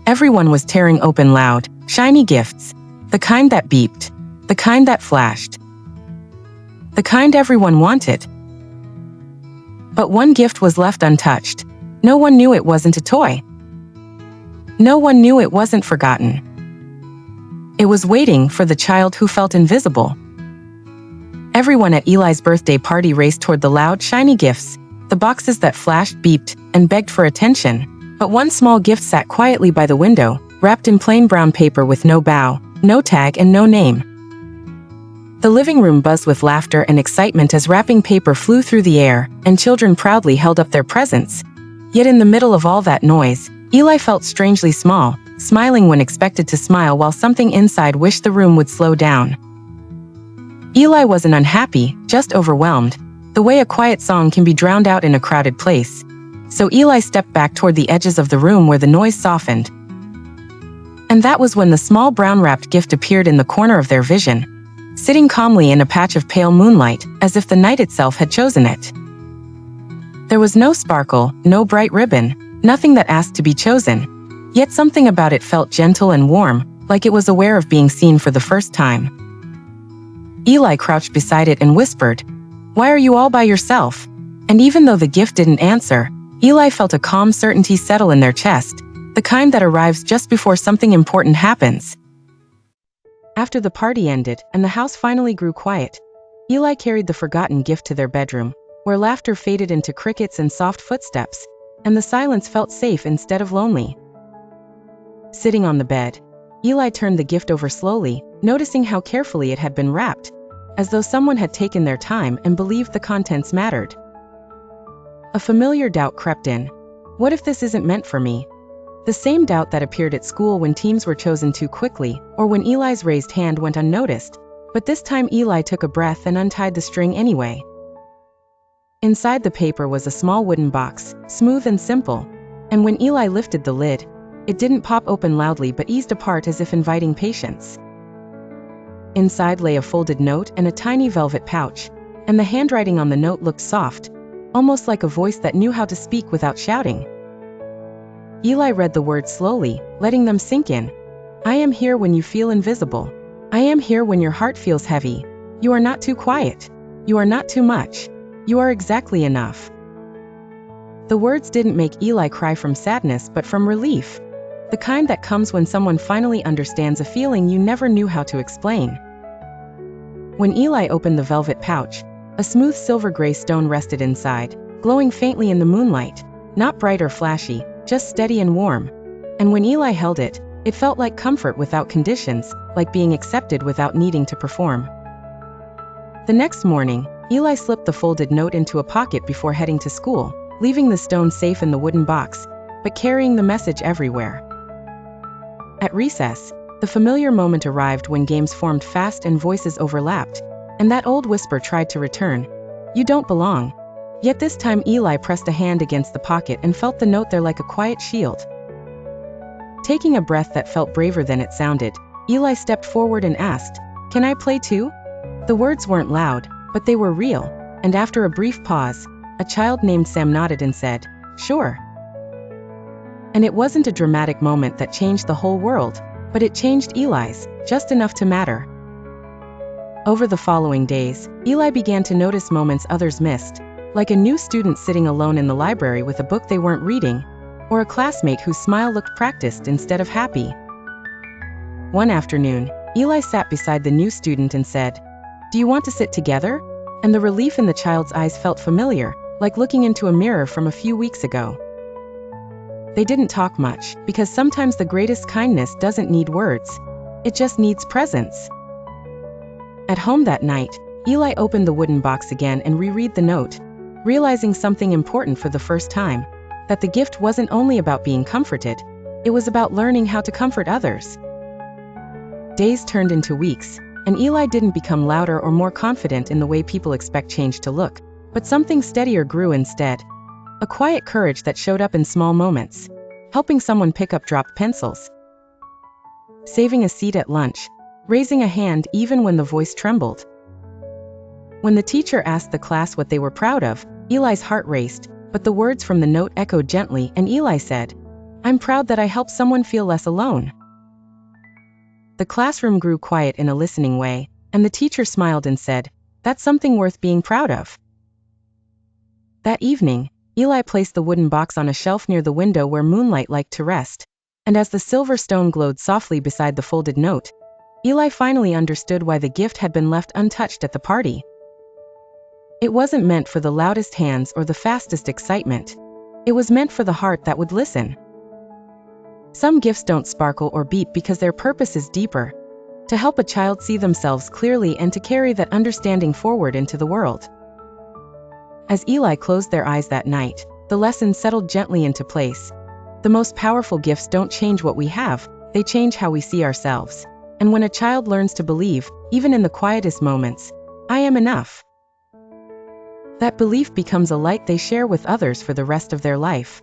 Everyone was tearing open loud, shiny gifts. The kind that beeped. The kind that flashed. The kind everyone wanted. But one gift was left untouched. No one knew it wasn't a toy. No one knew it wasn't forgotten. It was waiting for the child who felt invisible. Everyone at Eli's birthday party raced toward the loud, shiny gifts, the boxes that flashed, beeped, and begged for attention. But one small gift sat quietly by the window, wrapped in plain brown paper with no bow, no tag, and no name. The living room buzzed with laughter and excitement as wrapping paper flew through the air, and children proudly held up their presents. Yet in the middle of all that noise, Eli felt strangely small, smiling when expected to smile while something inside wished the room would slow down. Eli wasn't unhappy, just overwhelmed, the way a quiet song can be drowned out in a crowded place. So Eli stepped back toward the edges of the room where the noise softened. And that was when the small brown-wrapped gift appeared in the corner of their vision, sitting calmly in a patch of pale moonlight, as if the night itself had chosen it. There was no sparkle, no bright ribbon, nothing that asked to be chosen. Yet something about it felt gentle and warm, like it was aware of being seen for the first time. Eli crouched beside it and whispered, "Why are you all by yourself?" And even though the gift didn't answer, Eli felt a calm certainty settle in their chest, the kind that arrives just before something important happens. After the party ended and the house finally grew quiet, Eli carried the forgotten gift to their bedroom, where laughter faded into crickets and soft footsteps, and the silence felt safe instead of lonely. Sitting on the bed, Eli turned the gift over slowly, noticing how carefully it had been wrapped, as though someone had taken their time and believed the contents mattered. A familiar doubt crept in. What if this isn't meant for me? The same doubt that appeared at school when teams were chosen too quickly, or when Eli's raised hand went unnoticed. But this time Eli took a breath and untied the string anyway. Inside the paper was a small wooden box, smooth and simple, and when Eli lifted the lid, it didn't pop open loudly but eased apart as if inviting patience. Inside lay a folded note and a tiny velvet pouch, and the handwriting on the note looked soft, almost like a voice that knew how to speak without shouting. Eli read the words slowly, letting them sink in. "I am here when you feel invisible. I am here when your heart feels heavy. You are not too quiet. You are not too much. You are exactly enough." The words didn't make Eli cry from sadness but from relief, the kind that comes when someone finally understands a feeling you never knew how to explain. When Eli opened the velvet pouch, a smooth silver-gray stone rested inside, glowing faintly in the moonlight, not bright or flashy, just steady and warm. And when Eli held it, it felt like comfort without conditions, like being accepted without needing to perform. The next morning, Eli slipped the folded note into a pocket before heading to school, leaving the stone safe in the wooden box, but carrying the message everywhere. At recess, the familiar moment arrived when games formed fast and voices overlapped, and that old whisper tried to return, "You don't belong." Yet this time Eli pressed a hand against the pocket and felt the note there like a quiet shield. Taking a breath that felt braver than it sounded, Eli stepped forward and asked, "Can I play too?" The words weren't loud, but they were real, and after a brief pause, a child named Sam nodded and said, "Sure." And it wasn't a dramatic moment that changed the whole world, but it changed Eli's, just enough to matter. Over the following days, Eli began to notice moments others missed, like a new student sitting alone in the library with a book they weren't reading, or a classmate whose smile looked practiced instead of happy. One afternoon, Eli sat beside the new student and said, "Do you want to sit together?" And the relief in the child's eyes felt familiar, like looking into a mirror from a few weeks ago. They didn't talk much, because sometimes the greatest kindness doesn't need words. It just needs presence. At home that night, Eli opened the wooden box again and reread the note, realizing something important for the first time, that the gift wasn't only about being comforted, it was about learning how to comfort others. Days turned into weeks, and Eli didn't become louder or more confident in the way people expect change to look, but something steadier grew instead. A quiet courage that showed up in small moments, helping someone pick up dropped pencils, saving a seat at lunch, raising a hand even when the voice trembled. When the teacher asked the class what they were proud of, Eli's heart raced, but the words from the note echoed gently and Eli said, I'm proud that I helped someone feel less alone. The classroom grew quiet in a listening way, and the teacher smiled and said, "That's something worth being proud of." That evening, Eli placed the wooden box on a shelf near the window where moonlight liked to rest, and as the silver stone glowed softly beside the folded note, Eli finally understood why the gift had been left untouched at the party. It wasn't meant for the loudest hands or the fastest excitement. It was meant for the heart that would listen. Some gifts don't sparkle or beep because their purpose is deeper, to help a child see themselves clearly and to carry that understanding forward into the world. As Eli closed their eyes that night, the lesson settled gently into place. The most powerful gifts don't change what we have, they change how we see ourselves. And when a child learns to believe, even in the quietest moments, "I am enough," that belief becomes a light they share with others for the rest of their life.